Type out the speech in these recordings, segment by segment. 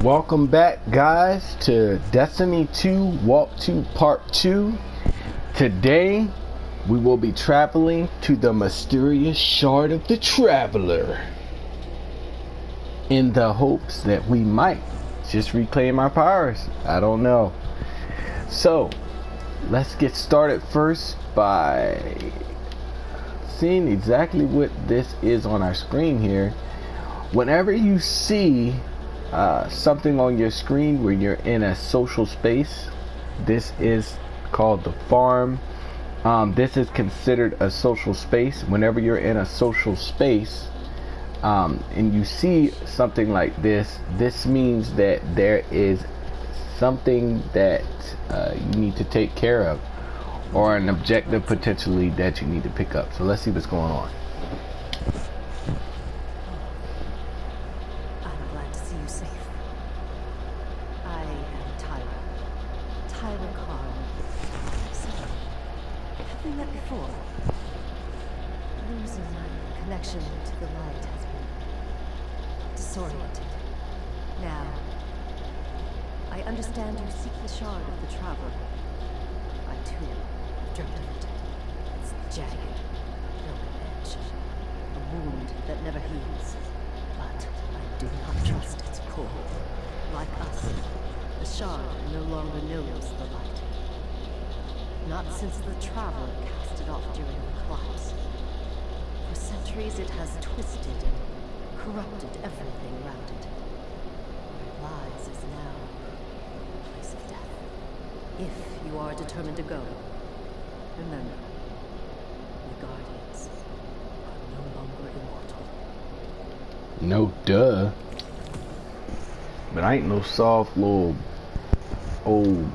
Welcome back, guys, to Destiny 2 Walk 2 Part 2. Today, we will be traveling to the mysterious Shard of the Traveler in the hopes that we might just reclaim our powers. I don't know. So, let's get started first by seeing exactly what this is on our screen here. Whenever you see something on your screen where you're in a social space, this is called the farm. This is considered a social space. Whenever you're in a social space and you see something like this, this means that there is something that you need to take care of, or an objective potentially that you need to pick up. So let's see what's going on. I'm glad to see you safe. I am Tyler Carl. So, have we met before? Losing my connection to the light has been disoriented. Now, I understand you seek the Shard of the Traveler. I too have dreamt of it. It's jagged, filled with edge, a wound that never heals. But I do not trust its pull. Like us, the Shard no longer knows the light. Not since the Traveler cast it off during the collapse. For centuries it has twisted and corrupted everything around it. Where it lies is now a place of death. If you are determined to go, remember, the Guardians are no longer immortal. No duh. But I ain't no soft little old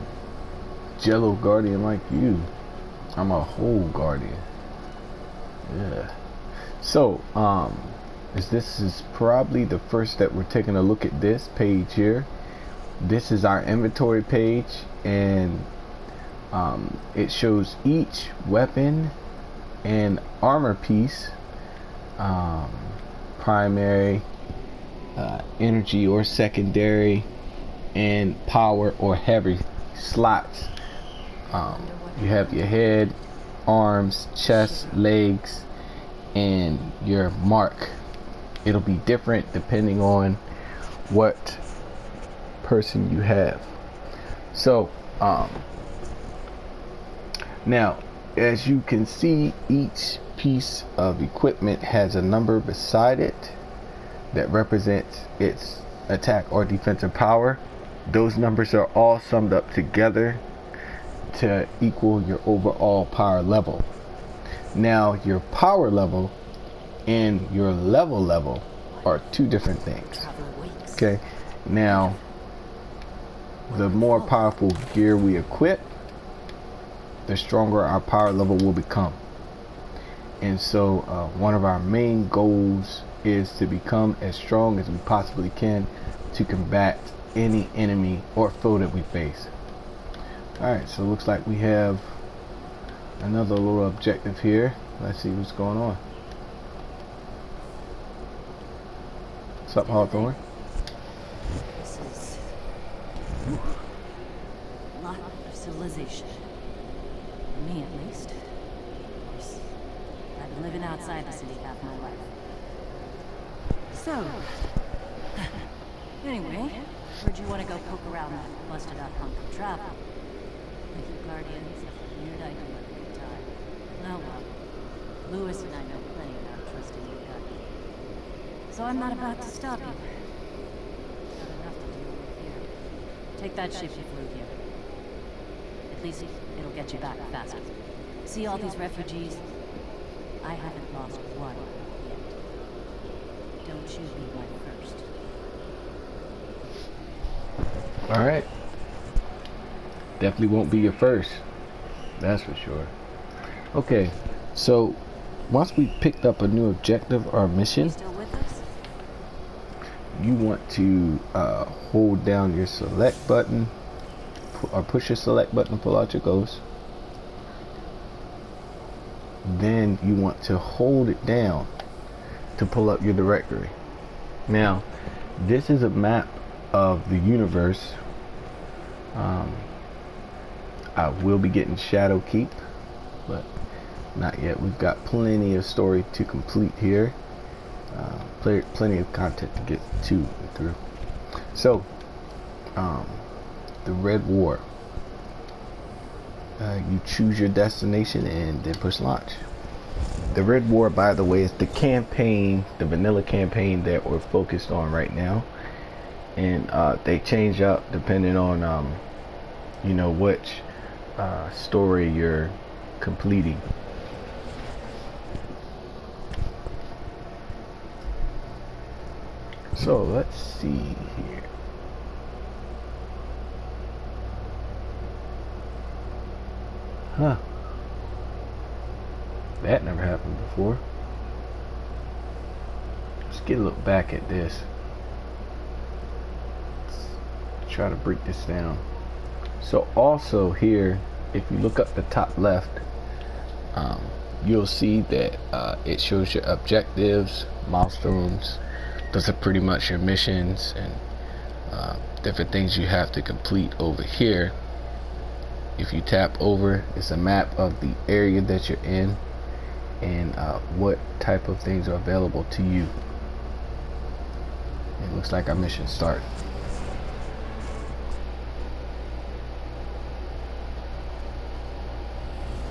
jello guardian like you. I'm a whole guardian. Yeah. So, as this is probably the first that we're taking a look at this page here. This is our inventory page, and it shows each weapon and armor piece, primary, energy or secondary, and power or heavy slots. You have your head, arms, chest, legs, and your mark. It'll be different depending on what person you have. So now, as you can see, each piece of equipment has a number beside it that represents its attack or defensive power. Those numbers are all summed up together to equal your overall power level. Now, your power level and your level are two different things. Okay, now the more powerful gear we equip, the stronger our power level will become. And so one of our main goals is to become as strong as we possibly can to combat any enemy or foe that we face. Alright, so it looks like we have another little objective here. Let's see what's going on. What's up, Hawthorne? This is a lot of civilization. For me, at least. Of course, I've been living outside the city half my life. So, anyway, heard you want to go poke around that busted up hunk of travel. With you Guardians have a weird idea of a good time. Oh well, Lewis and I know plenty about trusting your gut. So I'm not about to stop you. Got enough to do over here. Take that ship you flew here. At least it'll get you back faster. See all these refugees? I haven't lost one yet. Don't you be my first. Alright. Definitely won't be your first. That's for sure. Okay, so once we picked up a new objective or mission, Still with us? you want to hold down your select button, or push your select button to pull out your ghost. Then you want to hold it down to pull up your directory. Now, this is a map of the universe. I will be getting Shadowkeep, but not yet. We've got plenty of story to complete here. Plenty of content to get to and through. So, the Red War. You choose your destination and then push launch. The Red War, by the way, is the campaign, the vanilla campaign that we're focused on right now, and they change up depending on you know, which story you're completing. So let's see here. Huh. That never happened before. Let's get a look back at this. Let's try to break this down. So also here, if you look up the top left, you'll see that it shows your objectives, milestones. Those are pretty much your missions and different things you have to complete over here. If you tap over, it's a map of the area that you're in and what type of things are available to you. It looks like our mission started.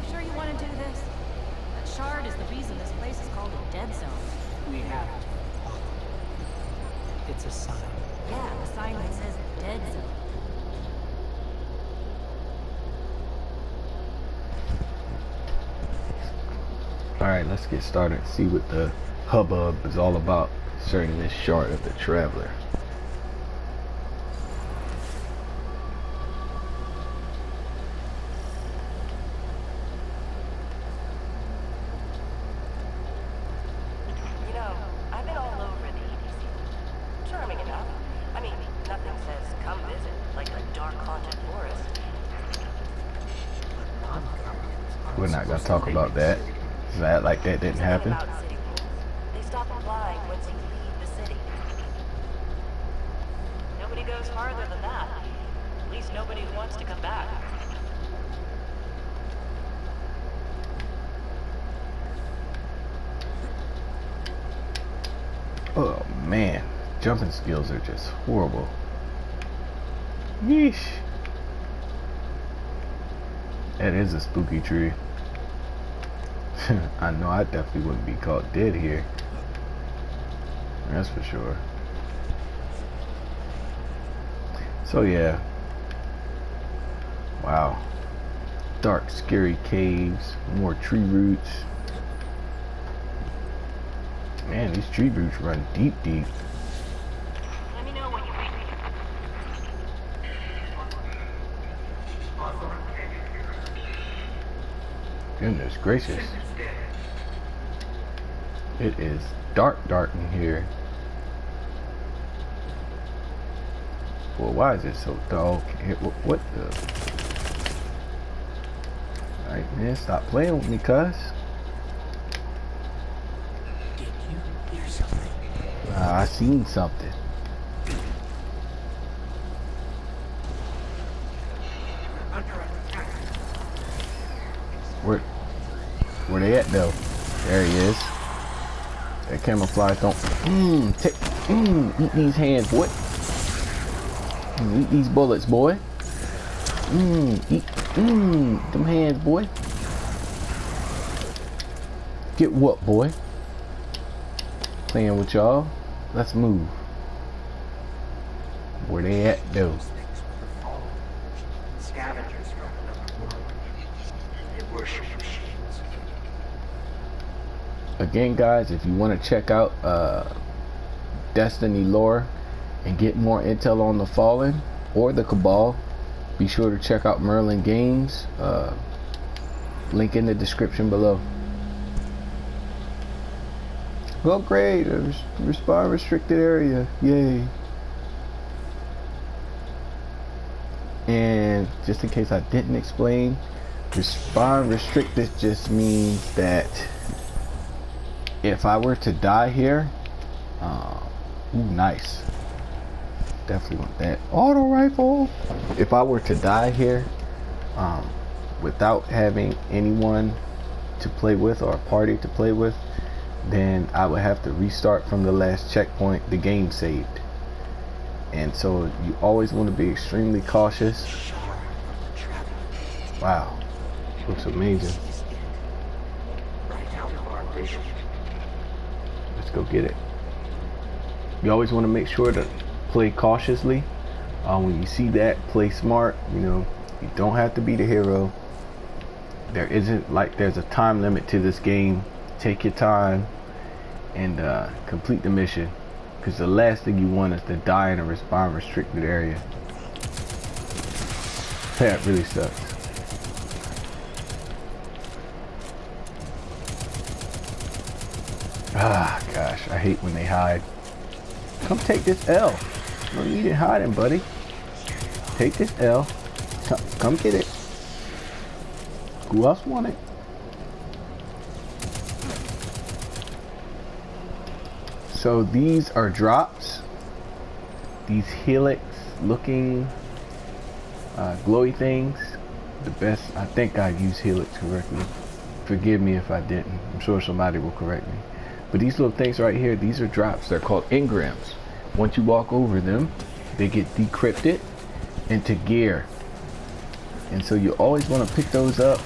Sure you want to do this? That shard is the reason this place is called a dead zone. We have to follow. It's a sign. Yeah, the sign that says dead zone. Alright, let's get started and see what the hubbub is all about concerning this shard of the Traveler. You know, I've been all over the EDC. Charming enough. I mean, nothing says come visit like a dark haunted forest. We're not gonna talk about that. That like that didn't happen. About city rules. They stop applying once you leave the city. Nobody goes farther than that. At least nobody who wants to come back. Oh man, jumping skills are just horrible. Yeesh. That is a spooky tree. I know I definitely wouldn't be caught dead here. That's for sure. So yeah. Wow. Dark, scary caves, more tree roots. Man, these tree roots run deep, deep. Let me know when you reach me. Goodness gracious. It is dark in here. Well, why is it so dark? What the? Alright, man, stop playing with me, cuz. Did you hear something? I seen something. Where they at though? There he is. That camouflage don't. Eat these hands, boy. Eat these bullets, boy. Eat them hands, boy. Get whooped, boy. Playing with y'all. Let's move. Where they at though? Those things were the fallen. Scavengers from another world. They worship machines. Again, guys, if you want to check out Destiny lore and get more intel on the Fallen or the Cabal, be sure to check out Merlin Games. Link in the description below. Well, great. Respawn restricted area. Yay. And just in case I didn't explain, respawn restricted just means that if I were to die here, ooh, nice. Definitely want that auto rifle. If I were to die here, without having anyone to play with or a party to play with, then I would have to restart from the last checkpoint. The game saved, and so you always want to be extremely cautious. Wow, looks amazing. Right out of our vision. Let's go get it. You always want to make sure to play cautiously. When you see that, play smart. You know, you don't have to be the hero. There isn't like there's a time limit to this game. Take your time and complete the mission, because the last thing you want is to die in a respawn restricted area. That really sucks. Ah, gosh, I hate when they hide. Come take this L. No need in hiding, buddy. Take this L. Come get it. Who else want it? So these are drops. These helix looking glowy things. The best, I think I used helix correctly. Forgive me if I didn't. I'm sure somebody will correct me. But these little things right here, these are drops. They're called engrams. Once you walk over them, they get decrypted into gear. And so you always want to pick those up.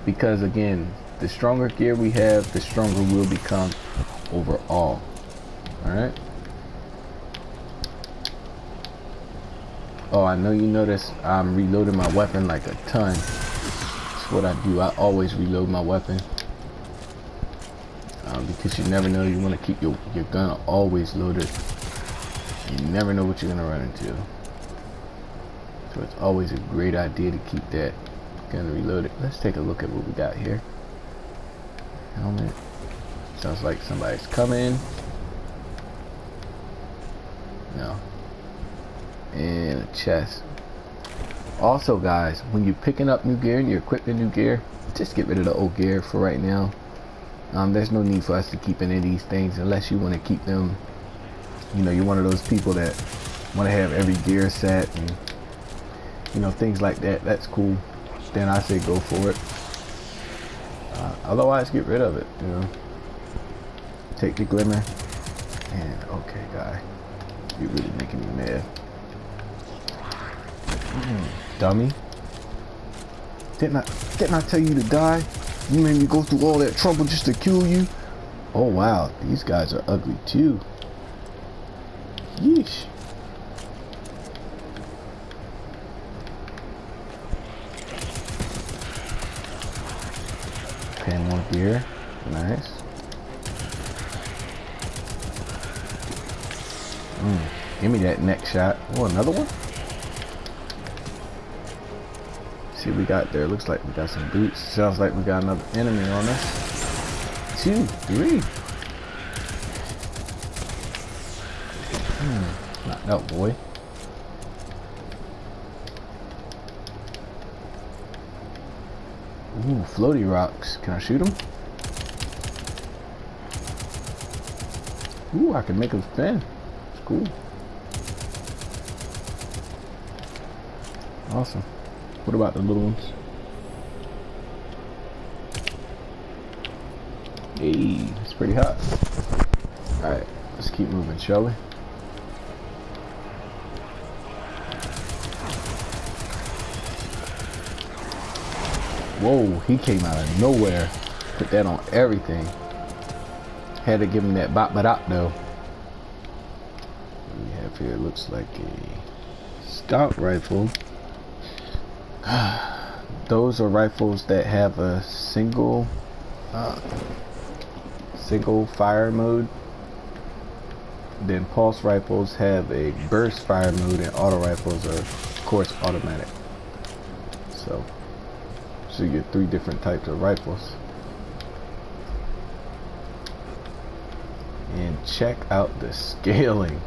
Because again, the stronger gear we have, the stronger we'll become overall. Alright? Oh, I know you notice I'm reloading my weapon like a ton. That's what I do. I always reload my weapon. Because you never know, you want to keep your gun always loaded. You never know what you're going to run into. So it's always a great idea to keep that gun reloaded. Let's take a look at what we got here. Helmet. Sounds like somebody's coming. No. And a chest. Also guys, when you're picking up new gear and you're equipping new gear, just get rid of the old gear for right now. There's no need for us to keep any of these things unless you want to keep them. You know, you're one of those people that want to have every gear set and, you know, things like that. That's cool. Then I say go for it. Otherwise, get rid of it. You know, take the glimmer. And okay, guy, you're really making me mad. Dummy. Didn't I tell you to die? You made me go through all that trouble just to kill you? Oh wow, these guys are ugly too. Yeesh. Okay, more gear. Nice. Give me that neck shot. Oh, another one? See what we got there. Looks like we got some boots. Sounds like we got another enemy on us. 2, 3. Knocked out, boy. Ooh, floaty rocks. Can I shoot them? Ooh, I can make them spin. It's cool. Awesome. What about the little ones? Hey, it's pretty hot. Alright, let's keep moving, shall we? Whoa, he came out of nowhere. Put that on everything. Had to give him that bop-ba-dop though. What we have here looks like a scout rifle. Those are rifles that have a single fire mode. Then pulse rifles have a burst fire mode, and auto rifles are of course automatic. So you get 3 different types of rifles. And check out the scaling.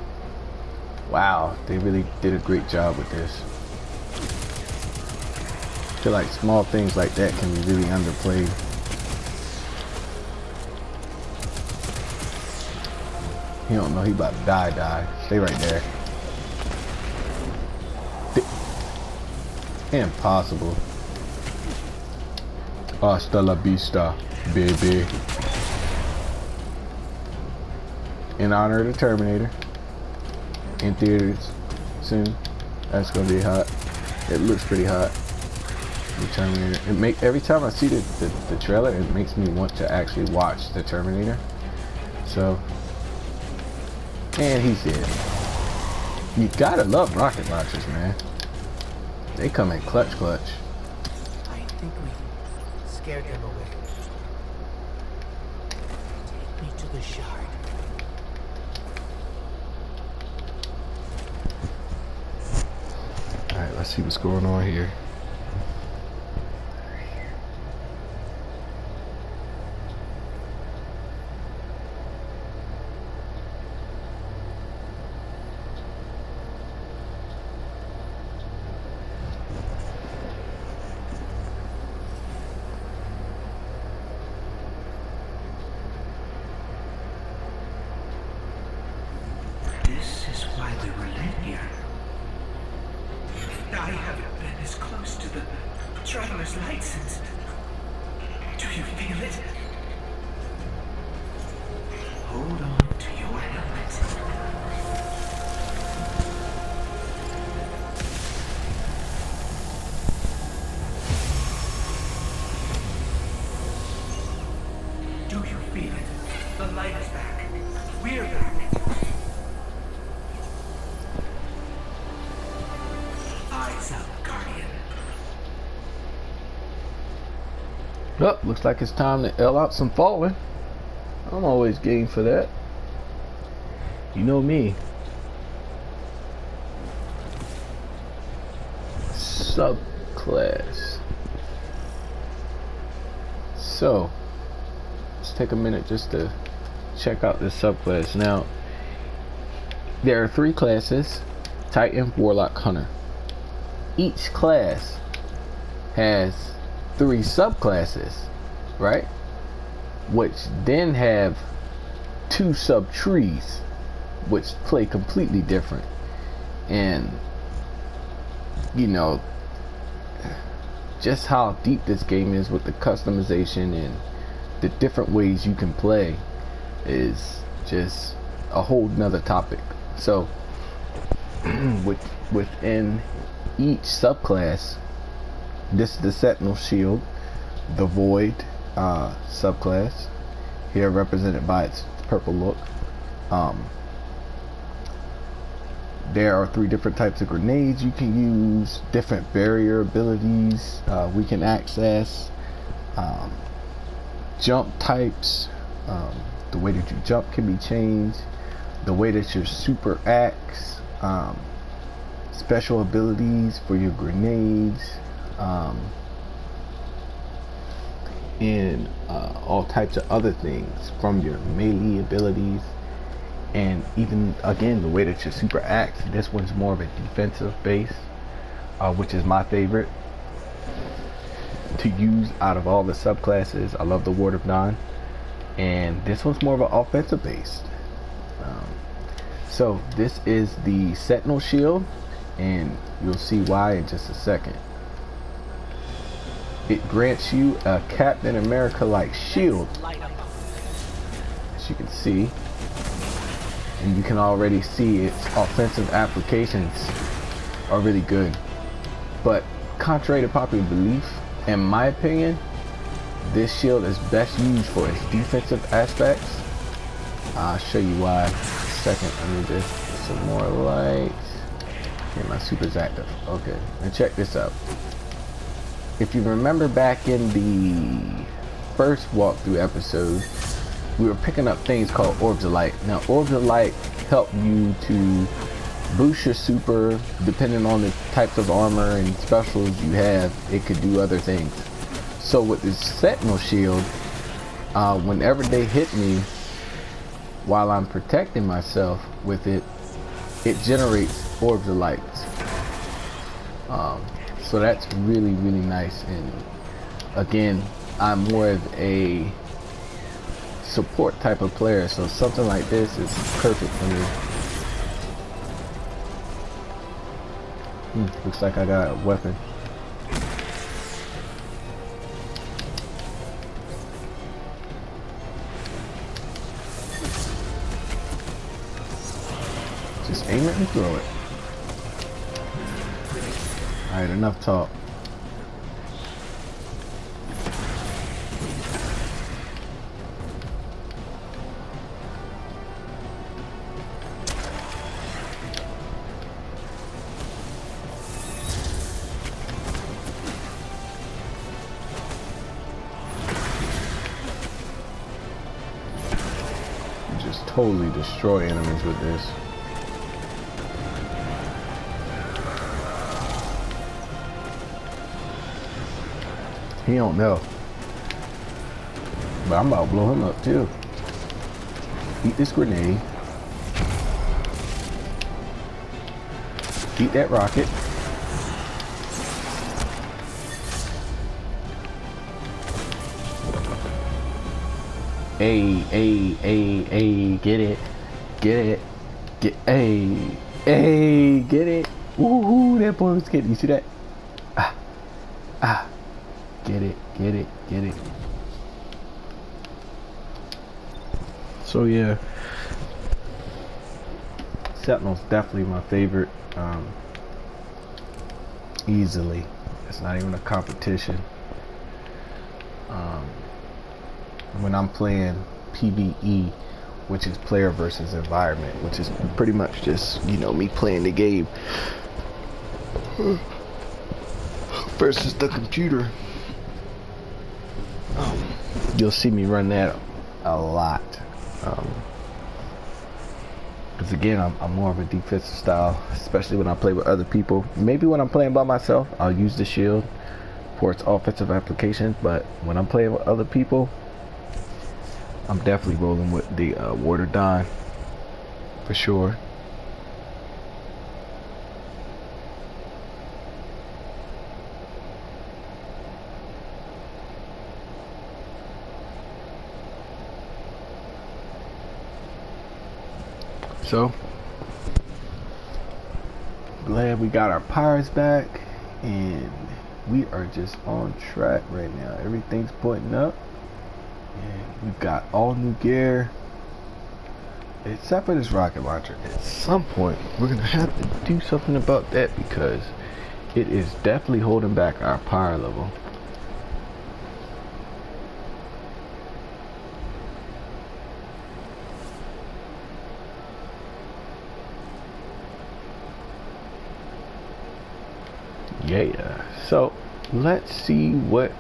Wow, they really did a great job with this. I feel like small things like that can be really underplayed. He don't know he about to die. Stay right there. Impossible. Hasta la vista, baby. In honor of the Terminator. In theaters soon. That's gonna be hot. It looks pretty hot. The Terminator. Every time I see the trailer, it makes me want to actually watch the Terminator. So, and he's dead. You gotta love rocket launchers, man. They come in clutch. I think we scared them away. Take me to the shard. Alright, let's see what's going on here. This is why we were led here. I haven't been as close to the Traveler's Light since... Do you feel it? Hold on to your helmet. Do you feel it? The light is back. We're back. Eyes up, Guardian. Oh, looks like it's time to L out some falling. I'm always game for that. You know me. Subclass. So, let's take a minute just to check out this subclass. Now, there are 3 classes: Titan, Warlock, Hunter. Each class has 3 subclasses, right? Which then have 2 sub trees, which play completely different. And you know, just how deep this game is with the customization and the different ways you can play is just a whole nother topic. So within each subclass, this is the Sentinel Shield, the Void subclass, here represented by its purple look. There are 3 different types of grenades you can use, different barrier abilities we can access, jump types, the way that you jump can be changed, the way that your super acts, special abilities for your grenades, and all types of other things from your melee abilities. And even again, the way that your super acts, this one's more of a defensive base, which is my favorite to use out of all the subclasses. I love the Ward of Dawn, and this one's more of an offensive base. So this is the Sentinel Shield, and you'll see why in just a second. It grants you a Captain America-like shield, as you can see. And you can already see its offensive applications are really good. But contrary to popular belief, in my opinion, this shield is best used for its defensive aspects. I'll show you why in a second. Let me just get some more light. Okay, my super's active. Okay, and check this out. If you remember back in the first walkthrough episode, we were picking up things called Orbs of Light. Now, Orbs of Light help you to boost your super depending on the types of armor and specials you have. It could do other things. So with this Sentinel Shield, whenever they hit me while I'm protecting myself with it, it generates Orbs of Light. So that's really, really nice. And again, I'm more of a support type of player, so something like this is perfect for me. Looks like I got a weapon. Just aim it and throw it. Alright, enough talk. Just totally destroy enemies with this. He don't know. But I'm about to blow him up too. Eat this grenade. Eat that rocket. Hey, get it. Get it. Woohoo, that boy was getting, you see that? Get it. So yeah, Sentinel's definitely my favorite, easily. It's not even a competition. When I'm playing PvE, which is player versus environment, which is pretty much just, you know, me playing the game versus the computer. You'll see me run that a lot. Because again, I'm more of a defensive style, especially when I play with other people. Maybe when I'm playing by myself, I'll use the shield for its offensive applications, but when I'm playing with other people, I'm definitely rolling with the Warder Don for sure. So glad we got our pirates back, and we are just on track right now. Everything's pointing up, and we've got all new gear except for this rocket launcher. At some point we're gonna have to do something about that because it is definitely holding back our power level. Yeah, so let's see what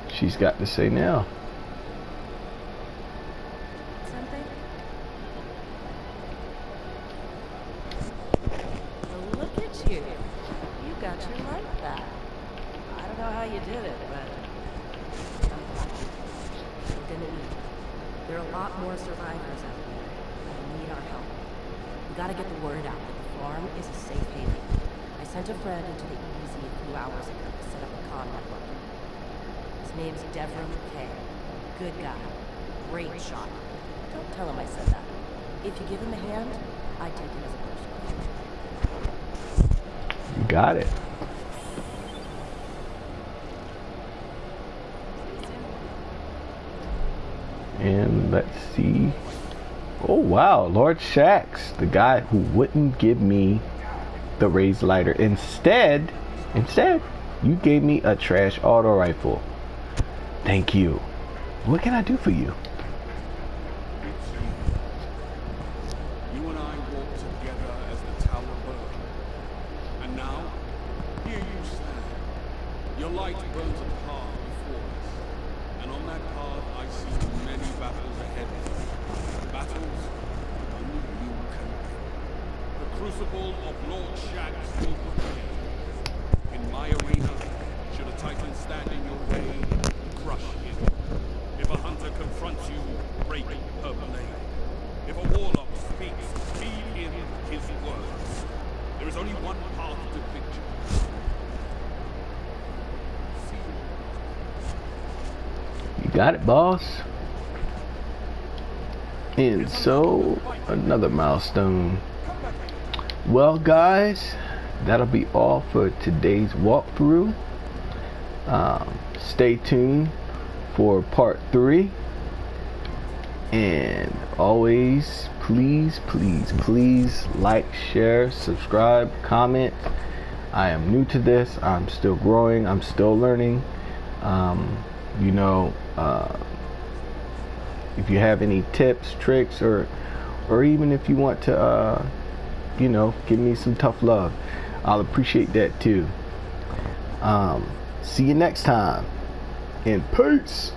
she's got to say now. Something? Well, look at you. You got your life back. I don't know how you did it, but I'm glad. We're gonna eat. There are a lot more survivors out there. They need our help. We gotta get the word out that the farm is a safe haven. I sent a friend into the EZ a few hours ago to set up a comm network. His name's Devrim Kay. Good guy. Great shot. Don't tell him I said that. If you give him a hand, I take him as a personal. You got it. And let's see. Oh wow, Lord Shaxx, the guy who wouldn't give me the raised lighter. Instead, you gave me a trash auto rifle. Thank you. What can I do for you? You and I walked together as the tower burned. And now, here you stand. Your light burns a path before us. And on that path, I see many battles ahead of you. Battles only you can win. The crucible of Lord Shaxx will prepare. In my arena, should a titan stand in your way, crush him. If a hunter confronts you, break her blade. If a warlock speaks, feed him his words. There is only one path to victory. You got it, boss. And so, another milestone. Well, guys, that'll be all for today's walkthrough. Stay tuned for part 3. And always, please like, share, subscribe, comment. I am new to this. I'm still growing. I'm still learning. You know, if you have any tips, tricks, or even if you want to, you know, give me some tough love, I'll appreciate that too. See you next time, and peace.